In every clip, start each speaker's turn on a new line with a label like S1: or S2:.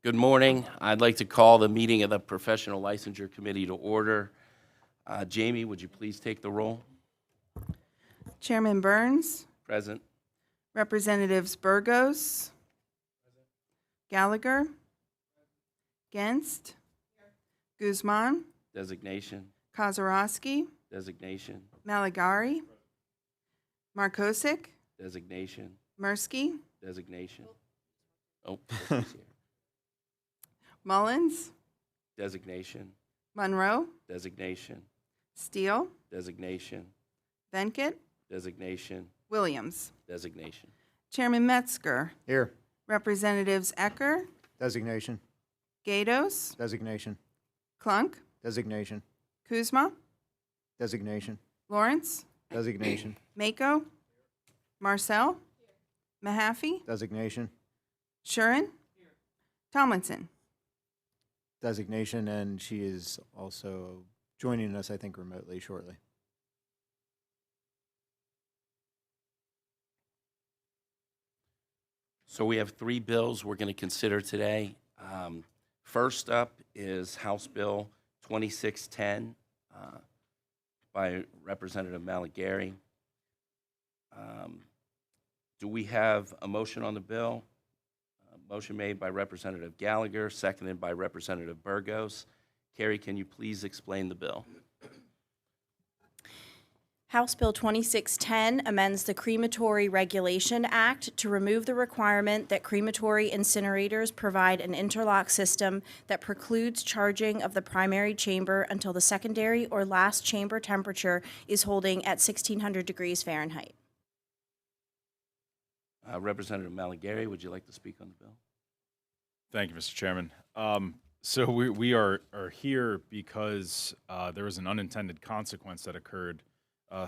S1: Good morning. I'd like to call the meeting of the Professional Licensure Committee to order. Jamie, would you please take the roll?
S2: Chairman Burns,
S1: Present.
S2: Representatives Burgos, Gallagher, Genst, Guzman,
S1: Designation.
S2: Kozarowski,
S1: Designation.
S2: Malagari, Markosik,
S1: Designation.
S2: Mursky,
S1: Designation. Oh, Murphy's here.
S2: Mullins,
S1: Designation.
S2: Monroe,
S1: Designation.
S2: Steele,
S1: Designation.
S2: Venkat,
S1: Designation.
S2: Williams.
S1: Designation.
S2: Chairman Metzger,
S3: Here.
S2: Representatives Ecker,
S3: Designation.
S2: Gatos,
S3: Designation.
S2: Clunk,
S3: Designation.
S2: Kuzma,
S3: Designation.
S2: Lawrence,
S3: Designation.
S2: Mako, Marcel, Mahaffey,
S3: Designation.
S2: Shurin, Tomlinson.
S3: Designation, and she is also joining us, I think, remotely shortly.
S1: So we have three bills we're going to consider today. First up is House Bill 2610 by Representative Malagari. Do we have a motion on the bill? Motion made by Representative Gallagher, seconded by Representative Burgos. Carrie, can you please explain the bill?
S4: House Bill 2610 amends the Crematory Regulation Act to remove the requirement that crematory incinerators provide an interlock system that precludes charging of the primary chamber until the secondary or last chamber temperature is holding at 1600 degrees Fahrenheit.
S1: Representative Malagari, would you like to speak on the bill?
S5: Thank you, Mr. Chairman. So we are here because there was an unintended consequence that occurred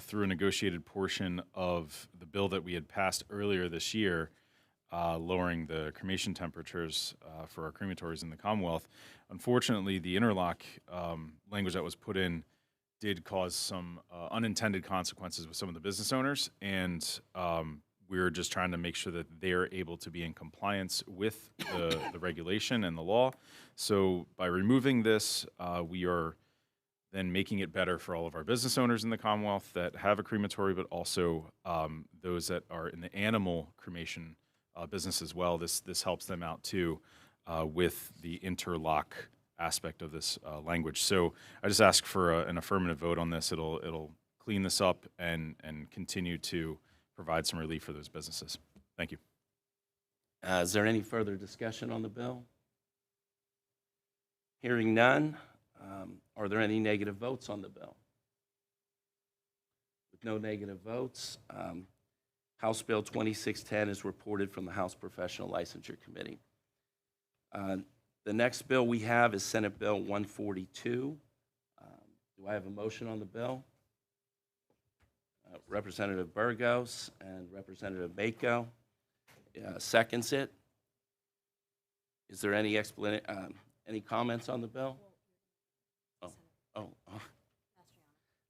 S5: through a negotiated portion of the bill that we had passed earlier this year, lowering the cremation temperatures for our crematories in the Commonwealth. Unfortunately, the interlock language that was put in did cause some unintended consequences with some of the business owners, and we're just trying to make sure that they're able to be in compliance with the regulation and the law. So by removing this, we are then making it better for all of our business owners in the Commonwealth that have a crematory, but also those that are in the animal cremation business as well. This helps them out too with the interlock aspect of this language. So I just ask for an affirmative vote on this. It'll clean this up and continue to provide some relief for those businesses. Thank you.
S1: Is there any further discussion on the bill? Hearing none, are there any negative votes on the bill? With no negative votes, House Bill 2610 is reported from the House Professional Licensure Committee. The next bill we have is Senate Bill 142. Do I have a motion on the bill? Representative Burgos and Representative Mako seconds it. Is there any any comments on the bill?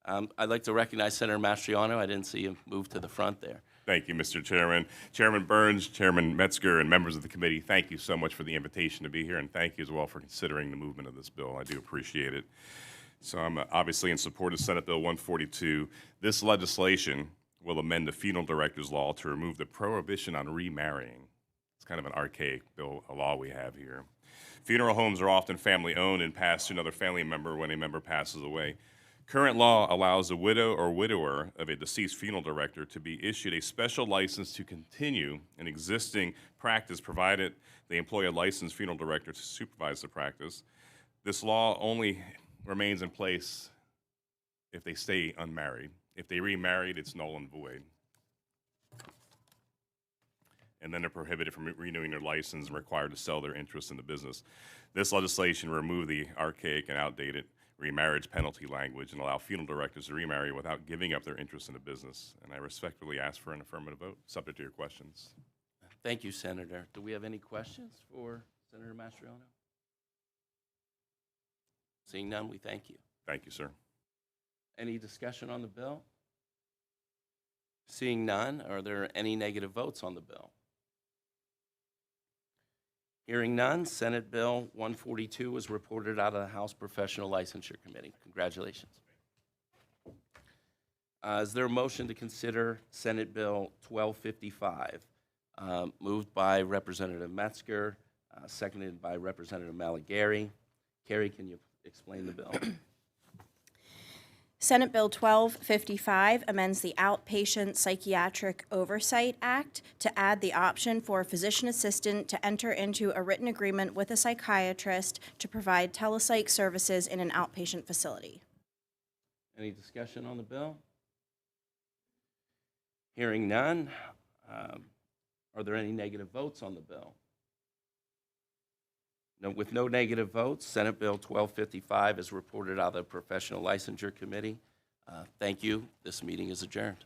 S1: I'd like to recognize Senator Mastriano. I didn't see him move to the front there.
S6: Thank you, Mr. Chairman. Chairman Burns, Chairman Metzger, and members of the committee, thank you so much for the invitation to be here, and thank you as well for considering the movement of this bill. I do appreciate it. So I'm obviously in support of Senate Bill 142. This legislation will amend the funeral director's law to remove the prohibition on remarrying. It's kind of an archaic law we have here. Funeral homes are often family-owned and passed to another family member when a member passes away. Current law allows a widow or widower of a deceased funeral director to be issued a special license to continue an existing practice, provided they employ a licensed funeral director to supervise the practice. This law only remains in place if they stay unmarried. If they remarried, it's null and void. And then they're prohibited from renewing their license and required to sell their interest in the business. This legislation will remove the archaic and outdated remarriage penalty language and allow funeral directors to remarry without giving up their interest in the business. And I respectfully ask for an affirmative vote, subject to your questions.
S1: Thank you, Senator. Do we have any questions for Senator Mastriano? Seeing none, we thank you.
S6: Thank you, sir.
S1: Any discussion on the bill? Seeing none, are there any negative votes on the bill? Hearing none, Senate Bill 142 is reported out of the House Professional Licensure Committee. Congratulations. Is there a motion to consider Senate Bill 1255? Moved by Representative Metzger, seconded by Representative Malagary. Carrie, can you explain the bill?
S4: Senate Bill 1255 amends the Outpatient Psychiatric Oversight Act to add the option for a physician assistant to enter into a written agreement with a psychiatrist to provide telepsych services in an outpatient facility.
S1: Any discussion on the bill? Hearing none, are there any negative votes on the bill? No, with no negative votes, Senate Bill 1255 is reported out of the Professional Licensure Committee. Thank you. This meeting is adjourned.